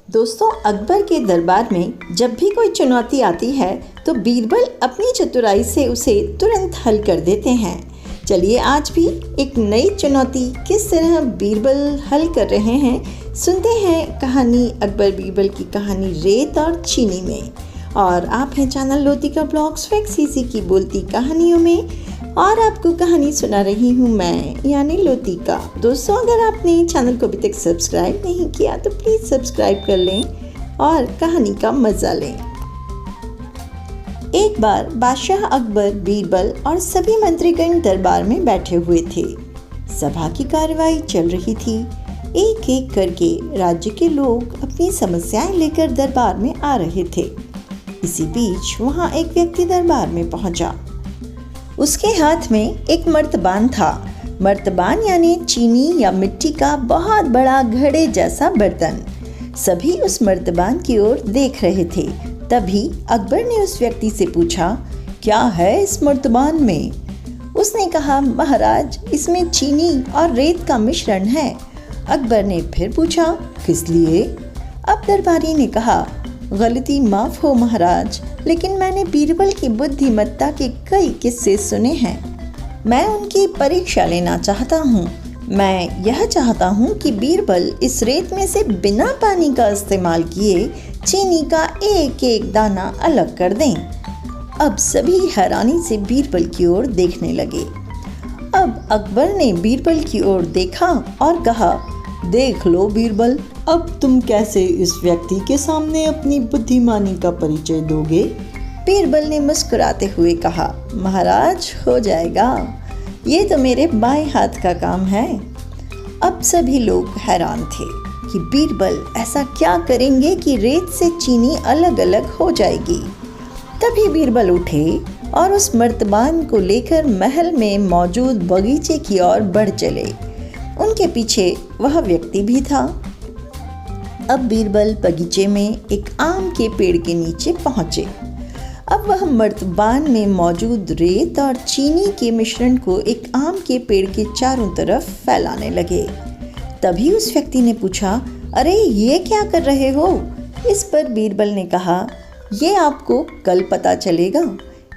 दोस्तों, अकबर के दरबार में जब भी कोई चुनौती आती है तो बीरबल अपनी चतुराई से उसे तुरंत हल कर देते हैं। चलिए आज भी एक नई चुनौती किस तरह बीरबल हल कर रहे हैं, सुनते हैं कहानी अकबर बीरबल की कहानी रेत और चीनी में। और आप हैं channel Lotika blogs facts easy की बोलती कहानियों में, और आपको कहानी सुना रही हूँ मैं यानी लोतिका। दोस्तों, अगर आपने चैनल को अभी तक सब्सक्राइब नहीं किया तो प्लीज़ सब्सक्राइब कर लें और कहानी का मज़ा लें। एक बार बादशाह अकबर, बीरबल और सभी मंत्रीगण दरबार में बैठे हुए थे। सभा की कार्रवाई चल रही थी। एक एक करके राज्य के लोग अपनी समस्याएं लेकर दरबार में आ रहे थे। इसी बीच वहाँ एक व्यक्ति दरबार में पहुँचा। उसके हाथ में एक मर्तबान था। मर्तबान यानी चीनी या मिट्टी का बहुत बड़ा घड़े जैसा बर्तन। सभी उस मर्तबान की ओर देख रहे थे। तभी अकबर ने उस व्यक्ति से पूछा, क्या है इस मर्तबान में? उसने कहा, महाराज, इसमें चीनी और रेत का मिश्रण है। अकबर ने फिर पूछा, किस लिए? अब दरबारी ने कहा, गलती माफ़ हो महाराज, लेकिन मैंने बीरबल की बुद्धिमत्ता के कई किस्से सुने हैं। मैं उनकी परीक्षा लेना चाहता हूँ। मैं यह चाहता हूँ कि बीरबल इस रेत में से बिना पानी का इस्तेमाल किए चीनी का एक एक दाना अलग कर दें। अब सभी हैरानी से बीरबल की ओर देखने लगे। अब अकबर ने बीरबल की ओर देखा और कहा, देख लो बीरबल, अब तुम कैसे इस व्यक्ति के सामने अपनी बुद्धिमानी का परिचय दोगे? बीरबल ने मुस्कुराते हुए कहा, महाराज, हो जाएगा, ये तो मेरे बाएं हाथ का काम है। अब सभी लोग हैरान थे कि बीरबल ऐसा क्या करेंगे कि रेत से चीनी अलग अलग हो जाएगी। तभी बीरबल उठे और उस मर्तबान को लेकर महल में मौजूद बगीचे की ओर बढ़ चले। उनके पीछे वह व्यक्ति भी था। अब बीरबल बगीचे में एक आम के पेड़ के नीचे पहुंचे। अब वह मर्तबान में मौजूद रेत और चीनी के मिश्रण को एक आम के पेड़ के चारों तरफ फैलाने लगे। तभी उस व्यक्ति ने पूछा, अरे ये क्या कर रहे हो? इस पर बीरबल ने कहा, ये आपको कल पता चलेगा।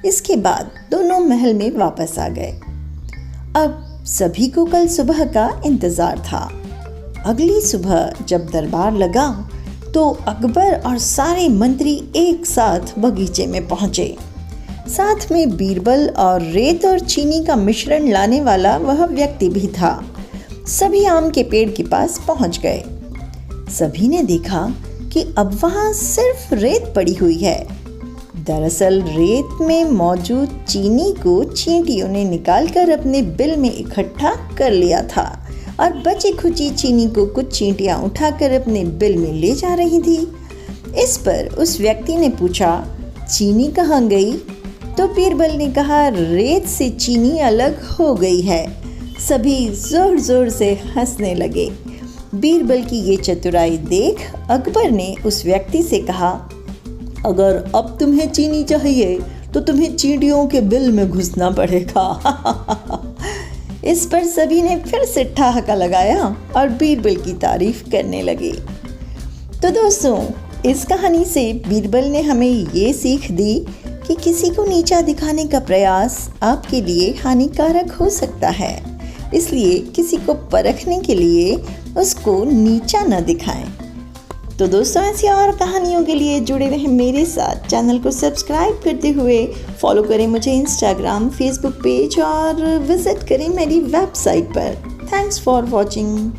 इसके बाद दोनों महल में वापस आ गए। अब सभी को कल सुबह का इंतज़ार था। अगली सुबह जब दरबार लगा तो अकबर और सारे मंत्री एक साथ बगीचे में पहुंचे। साथ में बीरबल और रेत और चीनी का मिश्रण लाने वाला वह व्यक्ति भी था। सभी आम के पेड़ के पास पहुंच गए। सभी ने देखा कि अब वहां सिर्फ रेत पड़ी हुई है। दरअसल रेत में मौजूद चीनी को चींटियों ने निकालकर अपने बिल में इकट्ठा कर लिया था और बची खुची चीनी को कुछ चींटियां उठाकर अपने बिल में ले जा रही थी। इस पर उस व्यक्ति ने पूछा, चीनी कहाँ गई? तो बीरबल ने कहा, रेत से चीनी अलग हो गई है। सभी जोर जोर से हंसने लगे। बीरबल की ये चतुराई देख अकबर ने उस व्यक्ति से कहा, अगर अब तुम्हें चीनी चाहिए तो तुम्हें चींटियों के बिल में घुसना पड़ेगा। इस पर सभी ने फिर से ठहाका लगाया और बीरबल की तारीफ करने लगे। तो दोस्तों, इस कहानी से बीरबल ने हमें ये सीख दी कि किसी को नीचा दिखाने का प्रयास आपके लिए हानिकारक हो सकता है। इसलिए किसी को परखने के लिए उसको नीचा न दिखाएं। तो दोस्तों, ऐसी और कहानियों के लिए जुड़े रहें मेरे साथ। चैनल को सब्सक्राइब करते हुए फॉलो करें मुझे इंस्टाग्राम, फेसबुक पेज और विज़िट करें मेरी वेबसाइट पर। Thanks for watching.